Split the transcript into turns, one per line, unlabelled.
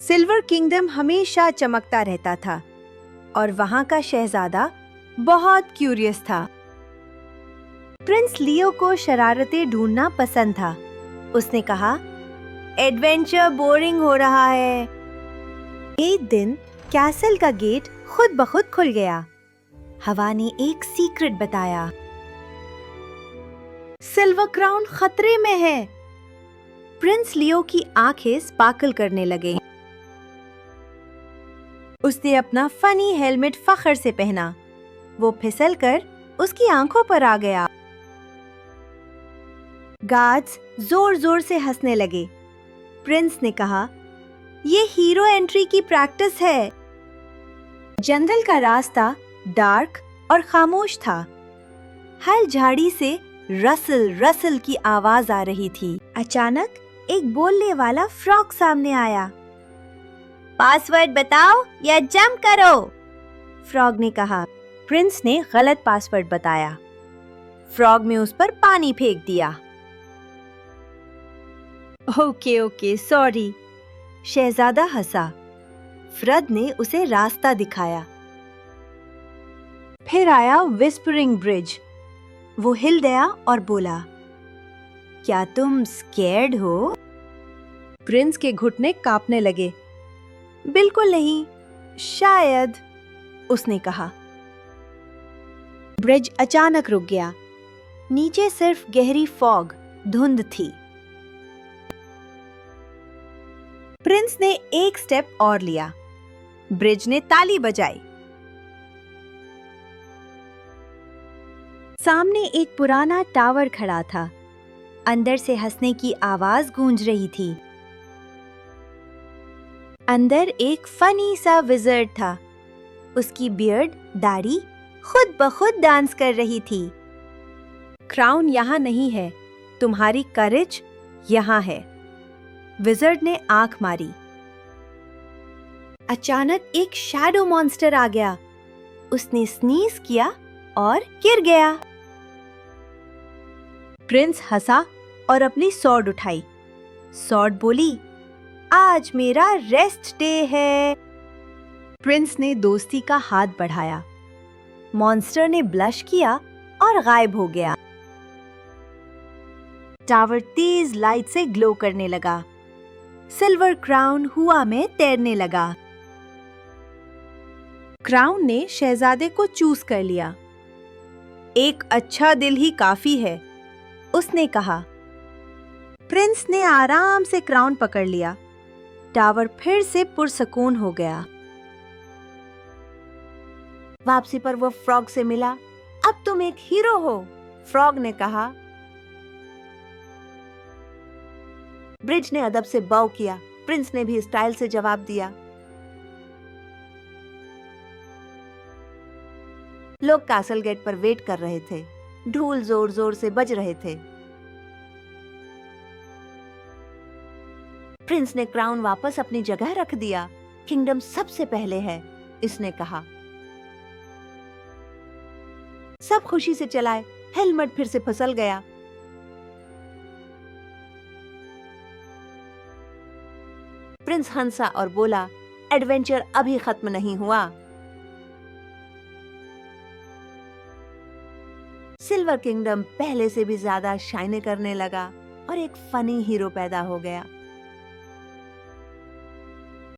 Silver kingdom हमेशा चमकता रहता था और वहां का शहजादा बहुत क्यूरियस था। प्रिंस लियो को शरारतें ढूंढना पसंद था। उसने कहा, एडवेंचर बोरिंग हो रहा है। एक दिन कैसल का गेट खुद ब खुद खुल गया। हवा ने एक सीक्रेट बताया। सिल्वर क्राउन खतरे में है। प्रिंस लियो की आंखें स्पार्कल करने लगे। उसने अपना फनी हेलमेट फख्र से पहना। वो फिसलकर उसकी आंखों पर आ गया। गार्ड्स जोर जोर से हंसने लगे। प्रिंस ने कहा, ये हीरो एंट्री की प्रैक्टिस है। जंगल का रास्ता डार्क और खामोश था। हर झाड़ी से रसल रसल की आवाज आ रही थी। अचानक एक बोलने वाला फ्रॉग सामने आया। पासवर्ड बताओ या जंप करो, फ्रॉग ने कहा। प्रिंस ने गलत पासवर्ड बताया। फ्रॉग ने उस पर पानी फेंक दिया। ओके सॉरी, शहजादा हंसा। फ्रद ने उसे रास्ता दिखाया। फिर आया विस्परिंग ब्रिज। वो हिल गया और बोला, क्या तुम स्कैर्ड हो? प्रिंस के घुटने कांपने लगे। बिल्कुल नहीं, शायद, उसने कहा। ब्रिज अचानक रुक गया। नीचे सिर्फ गहरी फॉग, धुंध थी। प्रिंस ने एक स्टेप और लिया। ब्रिज ने ताली बजाई। सामने एक पुराना टावर खड़ा था। अंदर से हंसने की आवाज गूंज रही थी। अंदर एक फनी सा विज़र्ड था। उसकी बियर्ड, दाढ़ी खुद ब खुद डांस कर रही थी। क्राउन यहाँ नहीं है, तुम्हारी करेज यहाँ है। विज़र्ड ने आंख मारी। अचानक एक शैडो मॉन्स्टर आ गया। उसने स्नीज किया और गिर गया। प्रिंस हंसा और अपनी सॉर्ड उठाई। सॉर्ड बोली, आज मेरा रेस्ट डे है। प्रिंस ने दोस्ती का हाथ बढ़ाया। मॉन्स्टर ने ब्लश किया और गायब हो गया। टावर तेज लाइट से ग्लो करने लगा। सिल्वर क्राउन हुआ में तैरने लगा। क्राउन ने शहजादे को चूज कर लिया। एक अच्छा दिल ही काफी है, उसने कहा। प्रिंस ने आराम से क्राउन पकड़ लिया। टावर फिर से पुरसकून हो गया। वापसी पर वो फ्रॉग से मिला। अब तुम एक हीरो हो, फ्रॉग ने कहा। ब्रिज ने अदब से बाव किया। प्रिंस ने भी स्टाइल से जवाब दिया। लोग कैसल गेट पर वेट कर रहे थे। ढोल जोर जोर से बज रहे थे। प्रिंस ने क्राउन वापस अपनी जगह रख दिया। किंगडम सबसे पहले है, इसने कहा। सब खुशी से चलाए। हेलमेट फिर से फिसल गया। प्रिंस हंसा और बोला, एडवेंचर अभी खत्म नहीं हुआ। सिल्वर किंगडम पहले से भी ज्यादा शाइने करने लगा और एक फनी हीरो पैदा हो गया।